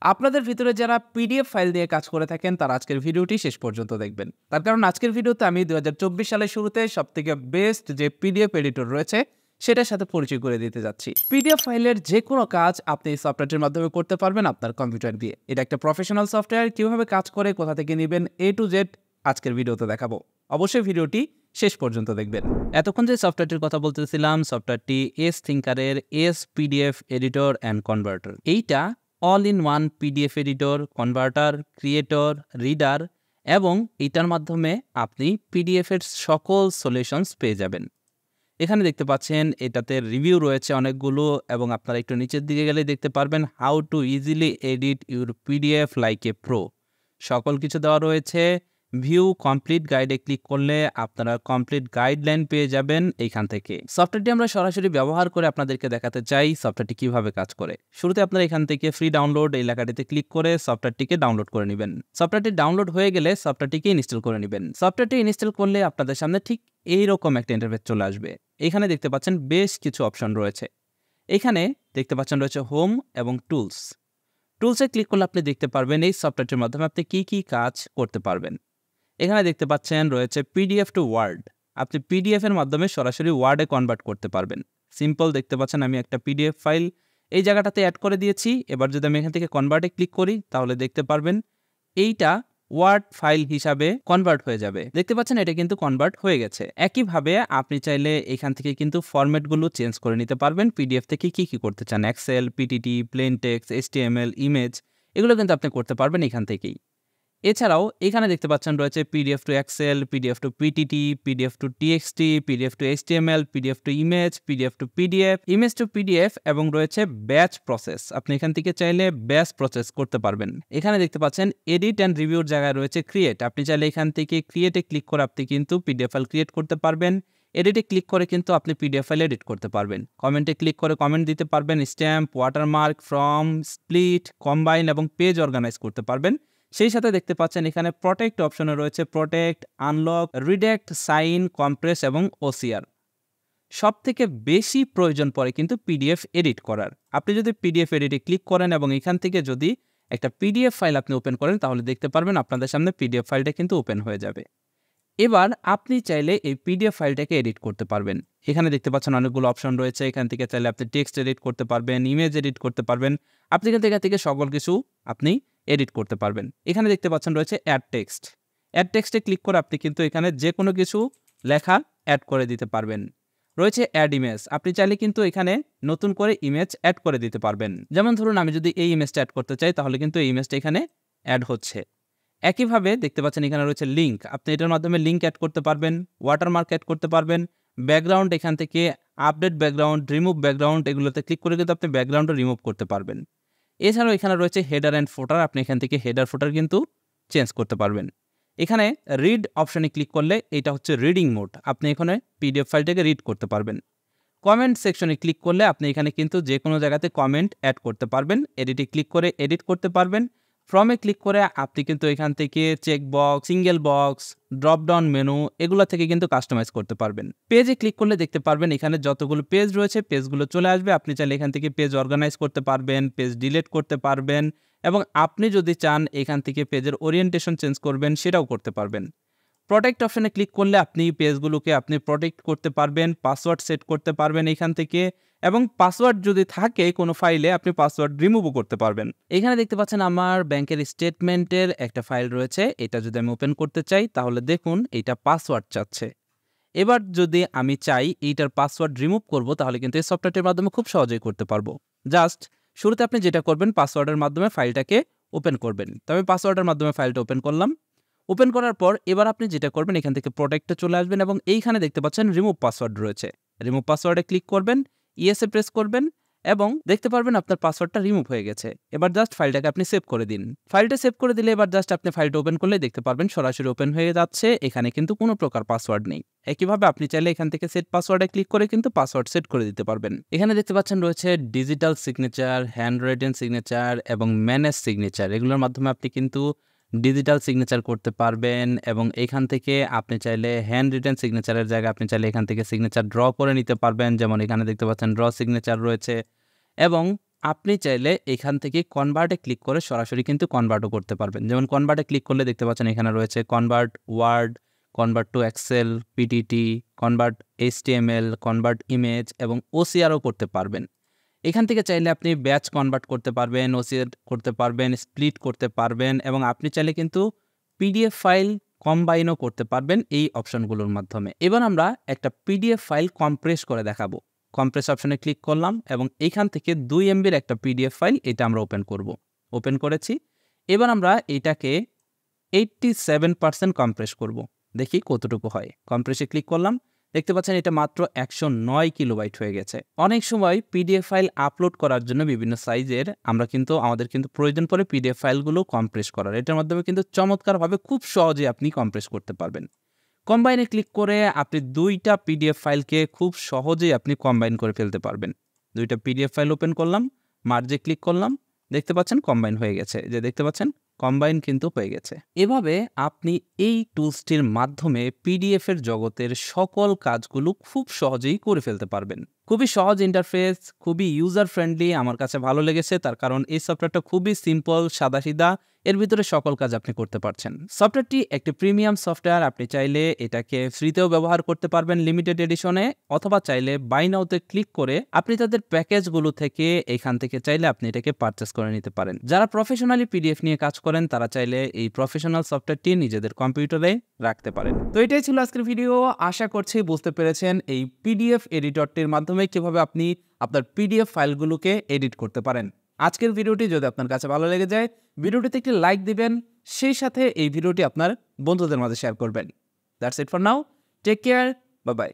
আপনাদের ভিতরে যারা পিডিএফ ফাইল দিয়ে কাজ করে থাকেন তারা আজকের ভিডিওটি শেষ পর্যন্ত দেখবেন। তার কারণ আজকের ভিডিওতে আমি ২০২৪ সালের শুরুতে সবথেকে বেস্ট যে পিডিএফ এডিটর রয়েছে সেটার সাথে পরিচয় করে দিতে যাচ্ছি। পিডিএফ ফাইলের যে কোনো কাজ আপনি এই সফটওয়্যারটির মাধ্যমে করতে পারবেন আপনার কম্পিউটার দিয়ে। এটা একটা প্রফেশনাল সফটওয়্যার, কিভাবে কাজ করে, কোথা থেকে নেবেন, A to Z আজকের ভিডিওতে দেখাবো। অবশ্যই ভিডিওটি শেষ পর্যন্ত দেখবেন। এতক্ষণ যে সফটওয়্যারটির কথা বলতেছিলাম, সফটওয়্যারটি এস থিঙ্কারের S PDF editor and converter. এইটা all in one PDF editor, converter, creator, reader এবং এইটার মাধ্যমে আপনি পিডিএফের সকল সলিউশনস পেয়ে যাবেন। এখানে দেখতে পাচ্ছেন এটাতে রিভিউ রয়েছে অনেকগুলো এবং আপনারা একটু নিচের দিকে গেলে দেখতে পারবেন how to easily edit your PDF like a pro. সকল কিছু দেওয়া রয়েছে। ভিউ কমপ্লিট গাইডে ক্লিক করলে আপনারা কমপ্লিট গাইডলাইন পেয়ে যাবেন এইখান থেকে। সফটওয়্যারটি আমরা সরাসরি ব্যবহার করে আপনাদেরকে দেখাতে চাই সফটওয়্যারটি কিভাবে কাজ করে। শুরুতে আপনারা এখান থেকে ফ্রি ডাউনলোড এই লেখাটিতে ক্লিক করে সফটওয়্যারটিকে ডাউনলোড করে নেবেন। সফটওয়্যারটি ডাউনলোড হয়ে গেলে সফটওয়্যারটিকে ইনস্টল করে নেবেন। সফটওয়্যারটি ইনস্টল করলে আপনাদের সামনে ঠিক এইরকম একটা ইন্টারফেস চলে আসবে। এখানে দেখতে পাচ্ছেন বেশ কিছু অপশন রয়েছে। এখানে দেখতে পাচ্ছেন রয়েছে হোম এবং টুলস। টুলসে ক্লিক করলে আপনি দেখতে পারবেন এই সফটওয়্যারটির মাধ্যমে আপনি কি কাজ করতে পারবেন। এখানে দেখতে পাচ্ছেন রয়েছে পিডিএফ টু ওয়ার্ড। আপনি পিডিএফ এর মাধ্যমে সরাসরি ওয়ার্ডে কনভার্ট করতে পারবেন। সিম্পল, দেখতে পাচ্ছেন আমি একটা পিডিএফ ফাইল এই জায়গাটাতে অ্যাড করে দিয়েছি। এবার যদি আমি এখান থেকে কনভার্টে ক্লিক করি তাহলে দেখতে পারবেন এইটা ওয়ার্ড ফাইল হিসাবে কনভার্ট হয়ে যাবে। দেখতে পাচ্ছেন এটা কিন্তু কনভার্ট হয়ে গেছে। একইভাবে আপনি চাইলে এখান থেকে কিন্তু ফরম্যাটগুলো চেঞ্জ করে নিতে পারবেন। পিডিএফ থেকে কি করতে চান, Excel, PPT, plain text, HTML, image, এগুলো কিন্তু আপনি করতে পারবেন এখান থেকেই। এছাড়াও এখানে দেখতে পাচ্ছেন রয়েছে PDF to Excel, PDF to PPT, PDF to TXT, PDF to HTML, PDF to image, PDF to PDF, image to PDF এবং রয়েছে ব্যাচ প্রসেস। আপনি এখান থেকে চাইলে ব্যাচ প্রসেস করতে পারবেন। এখানে দেখতে পাচ্ছেন এডিট অ্যান্ড রিভিউর জায়গায় রয়েছে ক্রিয়েট। আপনি চাইলে এখান থেকে ক্রিয়েটে ক্লিক করে আপনি কিন্তু পিডিএফ ফাইল ক্রিয়েট করতে পারবেন। এডিটে ক্লিক করে কিন্তু আপনি পিডিএফ ফাইল এডিট করতে পারবেন। কমেন্টে ক্লিক করে কমেন্ট দিতে পারবেন। Stamp, watermark, from, split, combine এবং পেজ অর্গানাইজ করতে পারবেন। সেই সাথে দেখতে পাচ্ছেন এখানে প্রোটেক্ট অপশনে রয়েছে protect, unlock, redact, sign, compress এবং ওসিআর। সব থেকে বেশি প্রয়োজন পড়ে কিন্তু পিডিএফ এডিট করার। আপনি যদি পিডিএফ এডিটে ক্লিক করেন এবং এখান থেকে যদি একটা পিডিএফ ফাইল আপনি ওপেন করেন তাহলে দেখতে পারবেন আপনাদের সামনে পিডিএফ ফাইলটা কিন্তু ওপেন হয়ে যাবে। এবার আপনি চাইলে এই পিডিএফ ফাইলটাকে এডিট করতে পারবেন। এখানে দেখতে পাচ্ছেন অনেকগুলো অপশন রয়েছে। এখান থেকে চাইলে আপনি টেক্সট এডিট করতে পারবেন, ইমেজ এডিট করতে পারবেন। আপনি কিন্তু এখান থেকে সকল কিছু আপনি এডিট করতে পারবেন। এখানে দেখতে পাচ্ছেন রয়েছে অ্যাড টেক্সট। অ্যাড টেক্সটে ক্লিক করে আপনি কিন্তু এখানে যে কোনো কিছু লেখা অ্যাড করে দিতে পারবেন। রয়েছে অ্যাড ইমেজ। আপনি চাইলে কিন্তু এখানে নতুন করে ইমেজ অ্যাড করে দিতে পারবেন। যেমন ধরুন আমি যদি এই ইমেজটা অ্যাড করতে চাই তাহলে কিন্তু এই ইমেজটা এখানে অ্যাড হচ্ছে। একইভাবে দেখতে পাচ্ছেন এখানে রয়েছে লিঙ্ক। আপনি এটার মাধ্যমে লিঙ্ক অ্যাড করতে পারবেন, ওয়াটারমার্ক অ্যাড করতে পারবেন, ব্যাকগ্রাউন্ড এখান থেকে আপডেট ব্যাকগ্রাউন্ড, রিমুভ ব্যাকগ্রাউন্ড, এগুলোতে ক্লিক করে কিন্তু আপনি ব্যাকগ্রাউন্ডও রিমুভ করতে পারবেন। এছাড়াও এখানে রয়েছে হেডার অ্যান্ড ফুটার। আপনি এখান থেকে হেডার ফুটার কিন্তু চেঞ্জ করতে পারবেন। এখানে রিড অপশনে ক্লিক করলে এটা হচ্ছে রিডিং মোড। আপনি এখানে পিডিএফ ফাইলটাকে রিড করতে পারবেন। কমেন্ট সেকশনে ক্লিক করলে আপনি এখানে কিন্তু যে কোনো জায়গাতে কমেন্ট অ্যাড করতে পারবেন। এডিটে ক্লিক করে এডিট করতে পারবেন। ফ্রমে ক্লিক করে আপনি কিন্তু এখান থেকে check box, single box, drop down menu, এগুলো থেকে কিন্তু কাস্টমাইজ করতে পারবেন। পেজে ক্লিক করলে দেখতে পারবেন এখানে যতগুলো পেজ রয়েছে পেজগুলো চলে আসবে। আপনি চাইলে এখান থেকে পেজ অর্গানাইজ করতে পারবেন, পেজ ডিলিট করতে পারবেন এবং আপনি যদি চান এখান থেকে পেজের ওরিয়েন্টেশন চেঞ্জ করবেন সেটাও করতে পারবেন। প্রোটেক্ট অপশনে ক্লিক করলে আপনি পেজগুলোকে আপনি প্রোটেক্ট করতে পারবেন, পাসওয়ার্ড সেট করতে পারবেন এখান থেকে এবং পাসওয়ার্ড যদি থাকে কোনো ফাইলে আপনি পাসওয়ার্ড রিমুভও করতে পারবেন। এখানে দেখতে পাচ্ছেন আমার ব্যাংকের স্টেটমেন্টের একটা ফাইল রয়েছে। এটা যদি আমি ওপেন করতে চাই তাহলে দেখুন এইটা পাসওয়ার্ড চাচ্ছে। এবার যদি আমি চাই এইটার পাসওয়ার্ড রিমুভ করব তাহলে কিন্তু এই সফটওয়্যারটির মাধ্যমে খুব সহজেই করতে পারবো। জাস্ট শুরুতে আপনি যেটা করবেন পাসওয়ার্ডের মাধ্যমে ফাইলটাকে ওপেন করবেন। তবে পাসওয়ার্ডের মাধ্যমে ফাইলটা ওপেন করলাম। ওপেন করার পর এবার আপনি যেটা করবেন এখান থেকে প্রোটেক্টে চলে আসবেন এবং এইখানে দেখতে পাচ্ছেন রিমুভ পাসওয়ার্ড রয়েছে। রিমুভ পাসওয়ার্ডে ক্লিক করবেন, ইয়েসে প্রেস করবেন এবং দেখতে পারবেন আপনার পাসওয়ার্ডটা রিমুভ হয়ে গেছে। এবার জাস্ট ফাইলটাকে আপনি সেভ করে দিন। ফাইলটা সেভ করে দিলে এবার জাস্ট আপনি ফাইলটা ওপেন করলে দেখতে পারবেন সরাসরি ওপেন হয়ে যাচ্ছে। এখানে কিন্তু কোনো প্রকার পাসওয়ার্ড নেই। একইভাবে আপনি চাইলে এখান থেকে সেট পাসওয়ার্ডে ক্লিক করে কিন্তু পাসওয়ার্ড সেট করে দিতে পারবেন। এখানে দেখতে পাচ্ছেন রয়েছে digital signature, hand written signature এবং ম্যানেজ সিগনেচার। এগুলোর মাধ্যমে আপনি কিন্তু ডিজিটাল সিগনেচার করতে পারবেন এবং এখান থেকে আপনি চাইলে হ্যান্ড রিটেন সিগনেচারের জায়গায় আপনি চাইলে এখান থেকে সিগনেচার ড্র করে নিতে পারবেন। যেমন এখানে দেখতে পাচ্ছেন ড্র সিগনেচার রয়েছে এবং আপনি চাইলে এখান থেকে কনভার্টে ক্লিক করে সরাসরি কিন্তু কনভার্টও করতে পারবেন। যেমন কনভার্টে ক্লিক করলে দেখতে পাচ্ছেন এখানে রয়েছে convert word, convert to Excel, PPT, convert HTML, convert image এবং ওসিআরও করতে পারবেন। এখান থেকে চাইলে আপনি ব্যাচ কনভার্ট করতে পারবেন, ওসিআর করতে পারবেন, স্প্লিট করতে পারবেন এবং আপনি চাইলে কিন্তু পিডিএফ ফাইল কম্বাইনও করতে পারবেন এই অপশনগুলোর মাধ্যমে। এবার আমরা একটা পিডিএফ ফাইল কম্প্রেস করে দেখাবো। কম্প্রেস অপশনে ক্লিক করলাম এবং এইখান থেকে 2 এমবির একটা পিডিএফ ফাইল এটা আমরা ওপেন করব। ওপেন করেছি। এবার আমরা এটাকে 87% কম্প্রেস করব। দেখি কতটুকু হয়। কম্প্রেসে ক্লিক করলাম। দেখতে পাচ্ছেন এটা মাত্র 109 কিলোবাইট হয়ে গেছে। অনেক সময় পিডিএফ ফাইল আপলোড করার জন্য বিভিন্ন সাইজের আমাদের কিন্তু প্রয়োজন পড়ে পিডিএফ ফাইলগুলো কম্প্রেস করার। এটার মাধ্যমে কিন্তু চমৎকারভাবে খুব সহজে আপনি কম্প্রেস করতে পারবেন। কম্বাইনে ক্লিক করে আপনি 2টা পিডিএফ ফাইলকে খুব সহজেই আপনি কম্বাইন করে ফেলতে পারবেন। 2টা পিডিএফ ফাইল ওপেন করলাম, মার্জে ক্লিক করলাম, দেখতে পাচ্ছেন কম্বাইন হয়ে গেছে। যে দেখতে পাচ্ছেন কম্বাইন কিন্তু হয়ে গেছে। এভাবে আপনি এই টুলসটির মাধ্যমে পিডিএফ এর জগতের সকল কাজগুলো খুব সহজেই করে ফেলতে পারবেন। খুবই সহজ ইন্টারফেস, খুবই ইউজার ফ্রেন্ডলি, আমার কাছে ভালো লেগেছে। তার কারণ এই সফটওয়্যারটা খুবই সিম্পল, সাদাসিধা, এর ভিতরে সকল কাজ আপনি করতে পারছেন। সফটওয়্যারটি একটি প্রিমিয়াম সফটওয়্যার। আপনি চাইলে এটাকে ফ্রিতেও ব্যবহার করতে পারবেন লিমিটেড এডিশনে, অথবা চাইলে বাই নাওতে ক্লিক করে আপনি তাদের প্যাকেজগুলো থেকে এখান থেকে চাইলে আপনি এটাকে পারচেস করে নিতে পারেন। যারা প্রফেশনালি পিডিএফ নিয়ে কাজ করেন তারা চাইলে এই প্রফেশনাল সফটওয়্যারটি নিজেদের কম্পিউটারে রাখতে পারেন। তো এটাই ছিল আজকের ভিডিও। আশা করছি বুঝতে পেরেছেন এই পিডিএফ এডিটরটির মাধ্যমে কিভাবে আপনি আপনার পিডিএফ ফাইলগুলোকে এডিট করতে পারেন। আজকের ভিডিওটি যদি আপনার কাছে ভালো লেগে যায়, ভিডিওটিতে একটি লাইক দিবেন, সেই সাথে এই ভিডিওটি আপনার বন্ধুদের মাঝে শেয়ার করবেন। That's it for now. Take care, bye by.